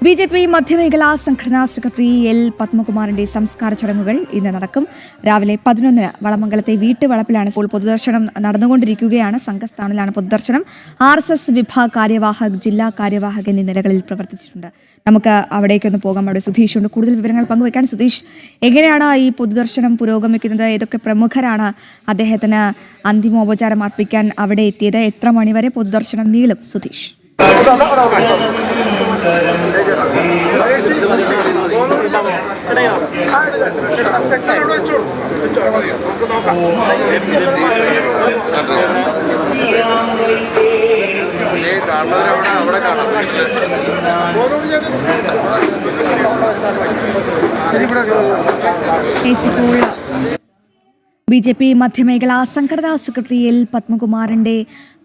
BJP മധ്യമേഖലാ സംഘടനാ secretary L പത്മകുമാറിന്റെ സംസ്കാര ചടങ്ങുകൾ ഇന്ന് നടക്കും. രാവിലെ 11-ന് വളമംഗലത്തെ വീട്ടുവളപ്പിലാണ് ഇപ്പോൾ പൊതുദർശനം നടന്നുകൊണ്ടിരിക്കുകയാണ്. സംഘസ്ഥാനിലാണ് പൊതുദർശനം. RSS വിഭാഗ് കാര്യവാഹക്, ജില്ലാ കാര്യവാഹക് എന്നീ നിലകളിൽ പ്രവർത്തിച്ചിട്ടുണ്ട്. നമുക്ക് അവിടേക്കൊന്ന് പോകാം. അവിടെ സുധീഷ് ഉണ്ട് കൂടുതൽ വിവരങ്ങൾ പങ്കുവയ്ക്കാൻ. സുധീഷ്, എങ്ങനെയാണ് ഈ പൊതുദർശനം പുരോഗമിക്കുന്നത്? ഏതൊക്കെ പ്രമുഖരാണ് അദ്ദേഹത്തിന് അന്തിമോപചാരം അർപ്പിക്കാൻ അവിടെ എത്തിയത്? എത്ര മണിവരെ പൊതുദർശനം നീളും? സുധീഷ്. ബിജെപി മധ്യമേഖലാ സംഘടനാ സെക്രട്ടറി എൽ പത്മകുമാറിന്റെ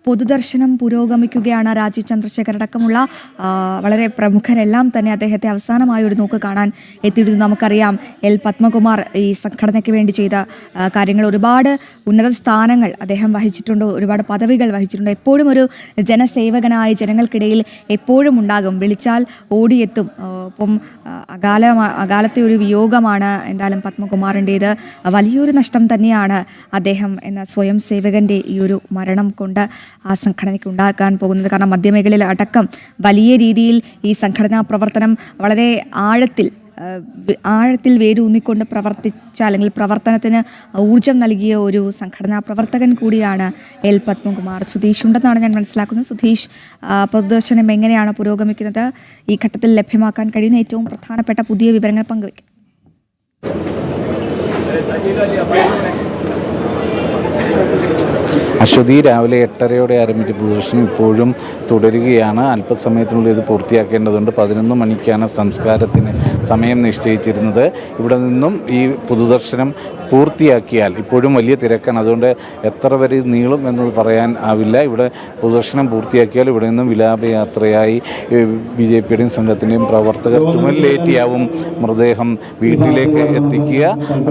പൊതുദർശനം പുരോഗമിക്കുകയാണ്. രാജീവ് ചന്ദ്രശേഖർ അടക്കമുള്ള വളരെ പ്രമുഖരെല്ലാം തന്നെ അദ്ദേഹത്തെ അവസാനമായി ഒരു നോക്ക് കാണാൻ എത്തിയിരുന്നു. നമുക്കറിയാം, എൽ പത്മകുമാർ ഈ സംഘടനയ്ക്ക് വേണ്ടി ചെയ്ത കാര്യങ്ങൾ, ഒരുപാട് ഉന്നത സ്ഥാനങ്ങൾ അദ്ദേഹം വഹിച്ചിട്ടുണ്ട്, ഒരുപാട് പദവികൾ വഹിച്ചിട്ടുണ്ട്. എപ്പോഴും ഒരു ജനസേവകനായി ജനങ്ങൾക്കിടയിൽ എപ്പോഴും ഉണ്ടാകും, വിളിച്ചാൽ ഓടിയെത്തും. ഒപ്പം അകാലത്തെ ഒരു വിയോഗമാണ് എന്തായാലും പത്മകുമാറിൻ്റേത്. വലിയൊരു നഷ്ടം തന്നെയാണ് അദ്ദേഹം എന്ന സ്വയം സേവകൻ്റെ ഈ ഒരു മരണം കൊണ്ട് ആ സംഘടനയ്ക്ക് ഉണ്ടാക്കാൻ പോകുന്നത്. കാരണം മധ്യമേഖലയിൽ അടക്കം വലിയ രീതിയിൽ ഈ സംഘടനാ പ്രവർത്തനം വളരെ ആഴത്തിൽ വേരൂന്നിക്കൊണ്ട് പ്രവർത്തിച്ച, അല്ലെങ്കിൽ പ്രവർത്തനത്തിന് ഊർജം നൽകിയ ഒരു സംഘടനാ പ്രവർത്തകൻ കൂടിയാണ് എൽ പത്മകുമാർ. സുധീഷ് ഉണ്ടെന്നാണ് ഞാൻ മനസ്സിലാക്കുന്നത്. സുധീഷ്, പൊതുദർശനം എങ്ങനെയാണ് പുരോഗമിക്കുന്നത്? ഈ ഘട്ടത്തിൽ ലഭ്യമാക്കാൻ കഴിയുന്ന ഏറ്റവും പ്രധാനപ്പെട്ട പുതിയ വിവരങ്ങൾ പങ്കുവയ്ക്കും. അശ്വതി, രാവിലെ 8:30 ആരംഭിച്ച പൊതുദർശനം ഇപ്പോഴും തുടരുകയാണ്. അല്പസമയത്തിനുള്ളിൽ ഇത് പൂർത്തിയാക്കേണ്ടതുണ്ട്. 11 മണിക്കാണ് സംസ്കാരത്തിന് സമയം നിശ്ചയിച്ചിരുന്നത്. ഇവിടെ നിന്നും ഈ പൊതുദർശനം പൂർത്തിയാക്കിയാൽ ഇപ്പോഴും വലിയ തിരക്കാണ്, അതുകൊണ്ട് എത്ര വരെ നീളും എന്നത് പറയാൻ ആവില്ല. ഇവിടെ പൊതുദർശനം പൂർത്തിയാക്കിയാൽ ഇവിടെ നിന്നും വിലാപയാത്രയായി BJPയുടെയും സംഘത്തിൻ്റെയും പ്രവർത്തകർ ചുമലിലേറ്റിയാവും മൃതദേഹം വീട്ടിലേക്ക് എത്തിക്കുക.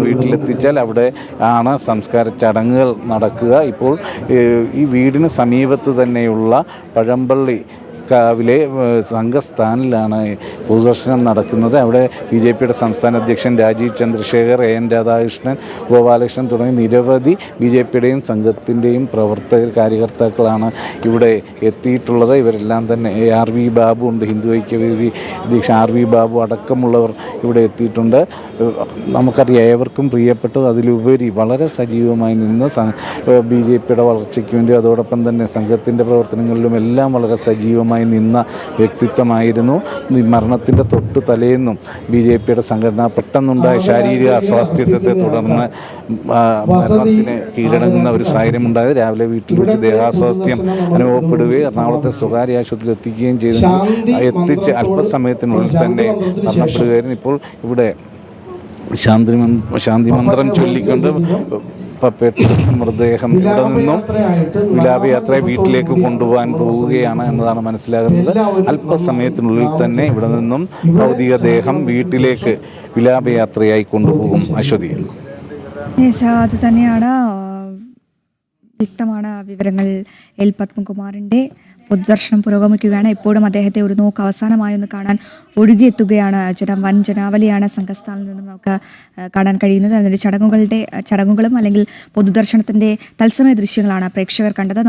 വീട്ടിലെത്തിച്ചാൽ അവിടെ ആണ് സംസ്കാര ചടങ്ങുകൾ നടക്കുക. ഇപ്പോൾ ഈ വീടിന് സമീപത്ത് തന്നെയുള്ള പഴമ്പള്ളി കാവിലെ സംഘസ്ഥാനിലാണ് പൊതുദർശനം നടക്കുന്നത്. അവിടെ BJPയുടെ സംസ്ഥാന അധ്യക്ഷൻ രാജീവ് ചന്ദ്രശേഖർ, AN രാധാകൃഷ്ണൻ, ഗോപാലകൃഷ്ണൻ തുടങ്ങി നിരവധി BJPയുടെയും സംഘത്തിൻ്റെയും കാര്യകർത്താക്കളാണ് ഇവിടെ എത്തിയിട്ടുള്ളത്. ഇവരെല്ലാം തന്നെ RV ബാബു ഉണ്ട്, ഹിന്ദു ഐക്യവേദി അധ്യക്ഷൻ RV ബാബു അടക്കമുള്ളവർ ഇവിടെ എത്തിയിട്ടുണ്ട്. നമുക്കറിയാം, ഏവർക്കും പ്രിയപ്പെട്ടത്, അതിലുപരി വളരെ സജീവമായി നിന്ന് BJPയുടെ വളർച്ചയ്ക്ക് വേണ്ടി, അതോടൊപ്പം തന്നെ സംഘത്തിൻ്റെ പ്രവർത്തനങ്ങളിലും എല്ലാം വളരെ സജീവമായി നിന്ന വ്യക്തിത്വമായിരുന്നു. മരണത്തിൻ്റെ തൊട്ട് തലേന്നും BJPയുടെ സംഘടന പെട്ടെന്നുണ്ടായ ശാരീരിക അസ്വാസ്ഥ്യത്തെ തുടർന്ന് മരണത്തിന് കീഴടങ്ങുന്ന ഒരു സാഹചര്യമുണ്ടായത്. രാവിലെ വീട്ടിൽ വെച്ച് ദേഹാസ്വാസ്ഥ്യം അനുഭവപ്പെടുകയും എറണാകുളത്തെ സ്വകാര്യ ആശുപത്രിയിൽ എത്തിക്കുകയും ചെയ്തു. എത്തിച്ച് അല്പസമയത്തിനുള്ളിൽ തന്നെ മരണപ്പെടുകയായിരുന്നു. ഇപ്പോൾ ഇവിടെ ശാന്തി മന്ത്രം ചൊല്ലിക്കൊണ്ട് മൃതദേഹം ഇവിടെ നിന്നും വിലാപയാത്ര വീട്ടിലേക്ക് കൊണ്ടുപോകാൻ പോവുകയാണ് എന്നതാണ് മനസ്സിലാകുന്നത്. അല്പസമയത്തിനുള്ളിൽ തന്നെ ഇവിടെ നിന്നും ഭൗതികദേഹം വീട്ടിലേക്ക് വിലാപയാത്രയായി കൊണ്ടുപോകും. അശ്വതി, അത് തന്നെയാണ്, വ്യക്തമാണ് വിവരങ്ങൾ. എൽ പത്മകുമാറിൻ്റെ പൊതുദർശനം പുരോഗമിക്കുകയാണ്. ഇപ്പോഴും അദ്ദേഹത്തെ ഒരു നോക്ക് അവസാനമായി ഒന്ന് കാണാൻ ഒഴുകിയെത്തുകയാണ് ജനം. വൻ ജനാവലിയാണ് സംഘസ്ഥാനിൽ നിന്നും നമുക്ക് കാണാൻ കഴിയുന്നത്. അതിൻ്റെ ചടങ്ങുകളും അല്ലെങ്കിൽ പൊതുദർശനത്തിൻ്റെ തത്സമയ ദൃശ്യങ്ങളാണ് പ്രേക്ഷകർ കണ്ടത്.